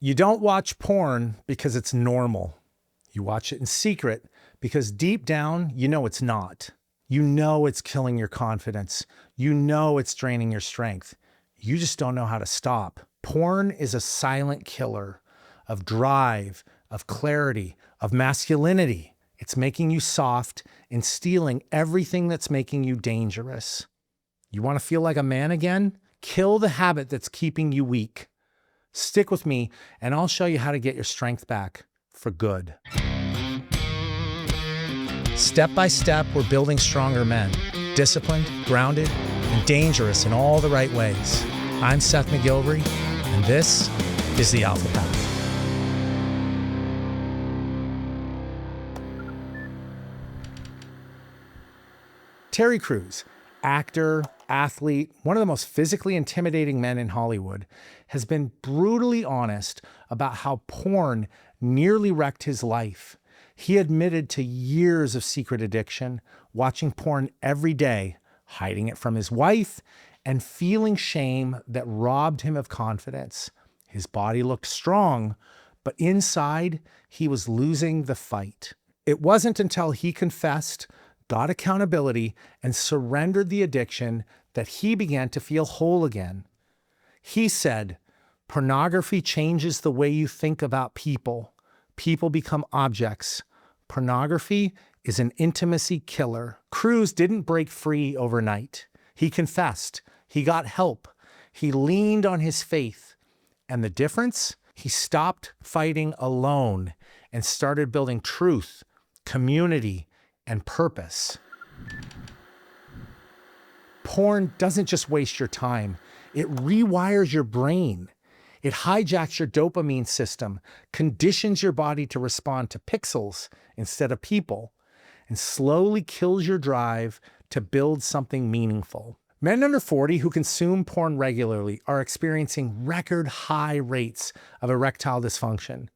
You don't watch porn because it's normal. You watch it in secret because deep down, you know it's not. You know it's killing your confidence. You know it's draining your strength. You just don't know how to stop. Porn is a silent killer of drive, of clarity, of masculinity. It's making you soft and stealing everything that's making you dangerous. You want to feel like a man again? Kill the habit that's keeping you weak. Stick with me and I'll show you how to get your strength back for good. Step by step, we're building stronger men, disciplined, grounded, and dangerous in all the right ways. I'm Seth McGilvery, and this is the Alpha Path. Terry Crews, actor, athlete, one of the most physically intimidating men in Hollywood, has been brutally honest about how porn nearly wrecked his life. He admitted to years of secret addiction, watching porn every day, hiding it from his wife, and feeling shame that robbed him of confidence. His body looked strong, but inside, he was losing the fight. It wasn't until he confessed, got accountability, and surrendered the addiction that he began to feel whole again. He said, "Pornography changes the way you think about people. People become objects. Pornography is an intimacy killer." Crews didn't break free overnight. He confessed. He got help. He leaned on his faith. And the difference? He stopped fighting alone and started building truth, community, and purpose. Porn doesn't just waste your time. It rewires your brain. It hijacks your dopamine system, conditions your body to respond to pixels instead of people, and slowly kills your drive to build something meaningful. Men under 40 who consume porn regularly are experiencing record high rates of erectile dysfunction.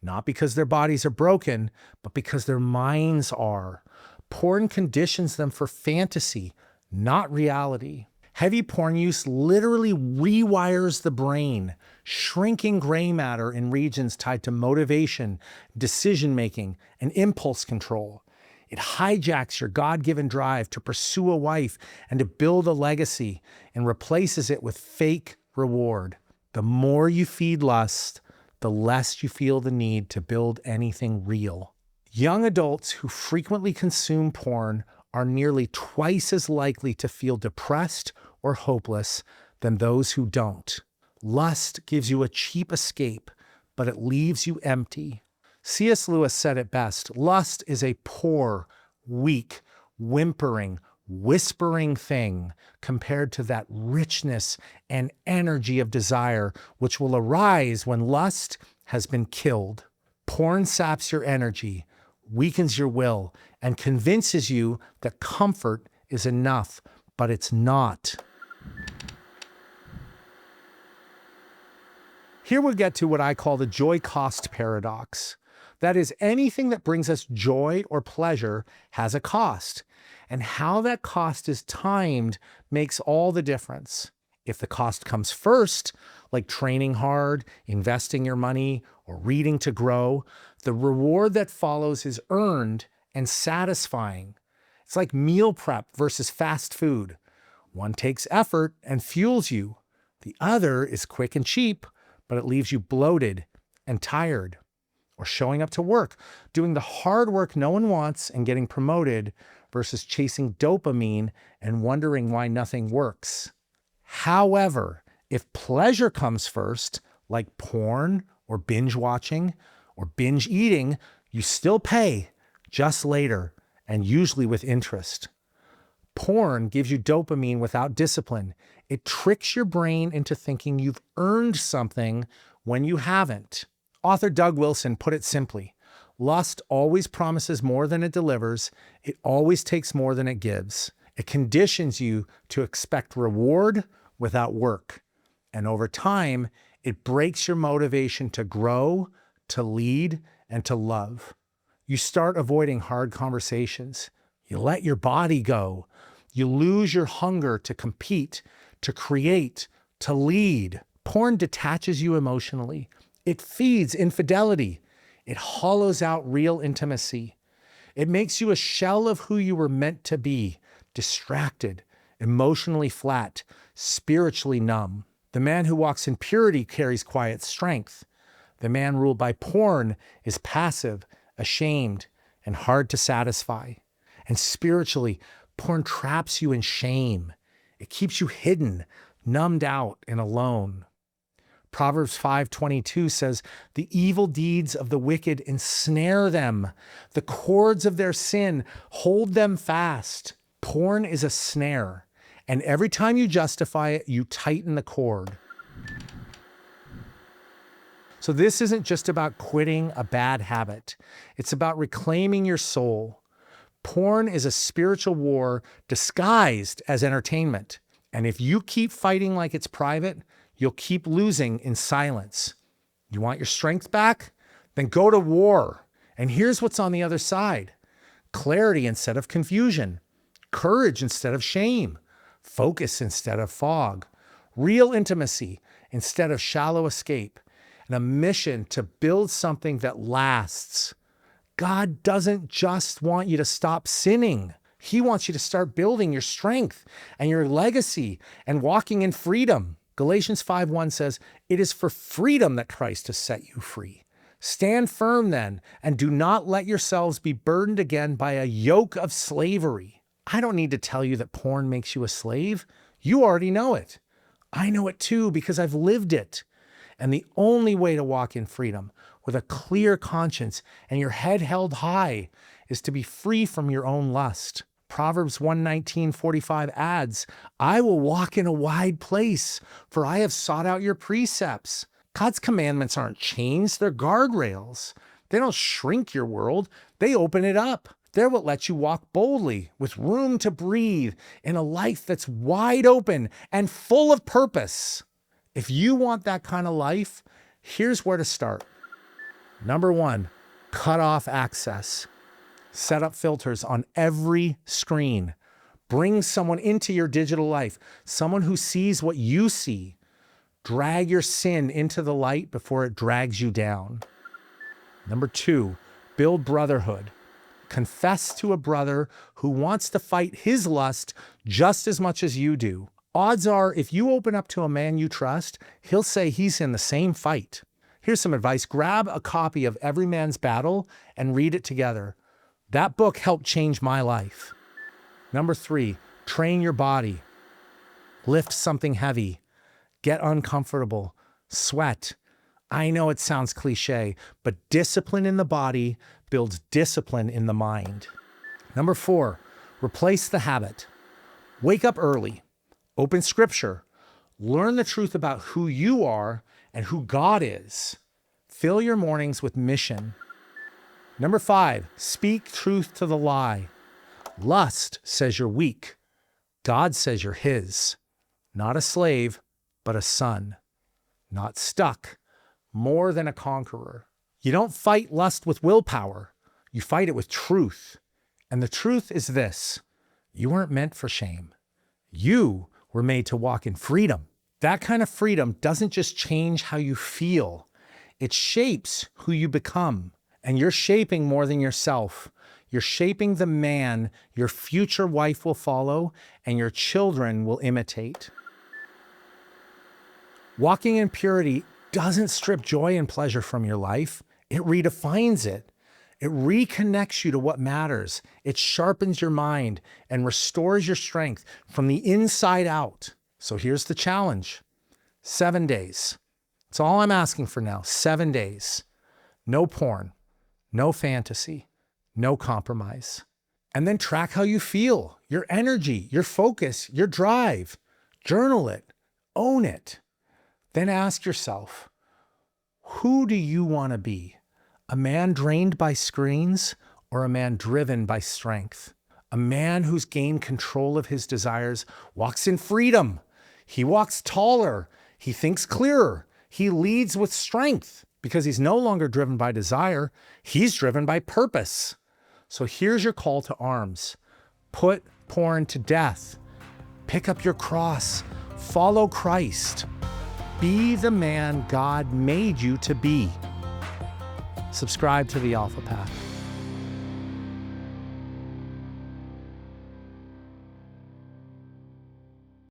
Not because their bodies are broken, but because their minds are. Porn conditions them for fantasy, not reality. Heavy porn use literally rewires the brain, shrinking gray matter in regions tied to motivation, decision-making, and impulse control. It hijacks your God-given drive to pursue a wife and to build a legacy and replaces it with fake reward. The more you feed lust, the less you feel the need to build anything real. Young adults who frequently consume porn are nearly twice as likely to feel depressed or hopeless than those who don't. Lust gives you a cheap escape, but it leaves you empty. C.S. Lewis said it best: lust is a poor, weak, whimpering, whispering thing compared to that richness and energy of desire which will arise when lust has been killed. Porn saps your energy, weakens your will, and convinces you that comfort is enough, but it's not. Here we get to what I call the joy-cost paradox. That is, anything that brings us joy or pleasure has a cost, and how that cost is timed makes all the difference. If the cost comes first, like training hard, investing your money, or reading to grow, the reward that follows is earned and satisfying. It's like meal prep versus fast food. One takes effort and fuels you. The other is quick and cheap, but it leaves you bloated and tired. Or showing up to work, doing the hard work no one wants and getting promoted versus chasing dopamine and wondering why nothing works. However, if pleasure comes first, like porn or binge watching or binge eating, you still pay, just later, and usually with interest. Porn gives you dopamine without discipline. It tricks your brain into thinking you've earned something when you haven't. Author Doug Wilson put it simply: lust always promises more than it delivers. It always takes more than it gives. It conditions you to expect reward without work. And over time, it breaks your motivation to grow, to lead, and to love. You start avoiding hard conversations. You let your body go. You lose your hunger to compete, to create, to lead. Porn detaches you emotionally. It feeds infidelity. It hollows out real intimacy. It makes you a shell of who you were meant to be, distracted, emotionally flat, spiritually numb. The man who walks in purity carries quiet strength. The man ruled by porn is passive, ashamed, and hard to satisfy. And spiritually, porn traps you in shame. It keeps you hidden, numbed out, and alone. Proverbs 5:22 says, "The evil deeds of the wicked ensnare them. The cords of their sin hold them fast." Porn is a snare, and every time you justify it, you tighten the cord. So this isn't just about quitting a bad habit. It's about reclaiming your soul. Porn is a spiritual war disguised as entertainment. And if you keep fighting like it's private, you'll keep losing in silence. You want your strength back? Then go to war. And here's what's on the other side: clarity instead of confusion, courage instead of shame, focus instead of fog, real intimacy instead of shallow escape, and a mission to build something that lasts. God doesn't just want you to stop sinning. He wants you to start building your strength and your legacy and walking in freedom. Galatians 5:1 says, "It is for freedom that Christ has set you free. Stand firm then, and do not let yourselves be burdened again by a yoke of slavery." I don't need to tell you that porn makes you a slave. You already know it. I know it too because I've lived it. And the only way to walk in freedom with a clear conscience and your head held high is to be free from your own lust. Proverbs 119:45 adds, "I will walk in a wide place, for I have sought out your precepts." God's commandments aren't chains, they're guardrails. They don't shrink your world, they open it up. They're what lets you walk boldly, with room to breathe, in a life that's wide open and full of purpose. If you want that kind of life, here's where to start. Number 1, cut off access. Set up filters on every screen. Bring someone into your digital life, someone who sees what you see. Drag your sin into the light before it drags you down. Number 2, build brotherhood. Confess to a brother who wants to fight his lust just as much as you do. Odds are, if you open up to a man you trust, he'll say he's in the same fight. Here's some advice. Grab a copy of Every Man's Battle and read it together. That book helped change my life. Number 3, train your body. Lift something heavy. Get uncomfortable. Sweat. I know it sounds cliche, but discipline in the body builds discipline in the mind. Number 4, replace the habit. Wake up early. Open scripture. Learn the truth about who you are and who God is. Fill your mornings with mission. Number 5, speak truth to the lie. Lust says you're weak. God says you're his. Not a slave, but a son. Not stuck, more than a conqueror. You don't fight lust with willpower. You fight it with truth. And the truth is this: you weren't meant for shame. You were made to walk in freedom. That kind of freedom doesn't just change how you feel. It shapes who you become. And you're shaping more than yourself. You're shaping the man your future wife will follow and your children will imitate. Walking in purity doesn't strip joy and pleasure from your life. It redefines it. It reconnects you to what matters. It sharpens your mind and restores your strength from the inside out. So here's the challenge. 7 days. That's all I'm asking for now. 7 days. No porn. No fantasy. No compromise. And then track how you feel, your energy, your focus, your drive. Journal it. Own it. Then ask yourself, who do you want to be? A man drained by screens or a man driven by strength? A man who's gained control of his desires walks in freedom. He walks taller. He thinks clearer. He leads with strength because he's no longer driven by desire. He's driven by purpose. So here's your call to arms. Put porn to death. Pick up your cross. Follow Christ. Be the man God made you to be. Subscribe to the Alpha Path.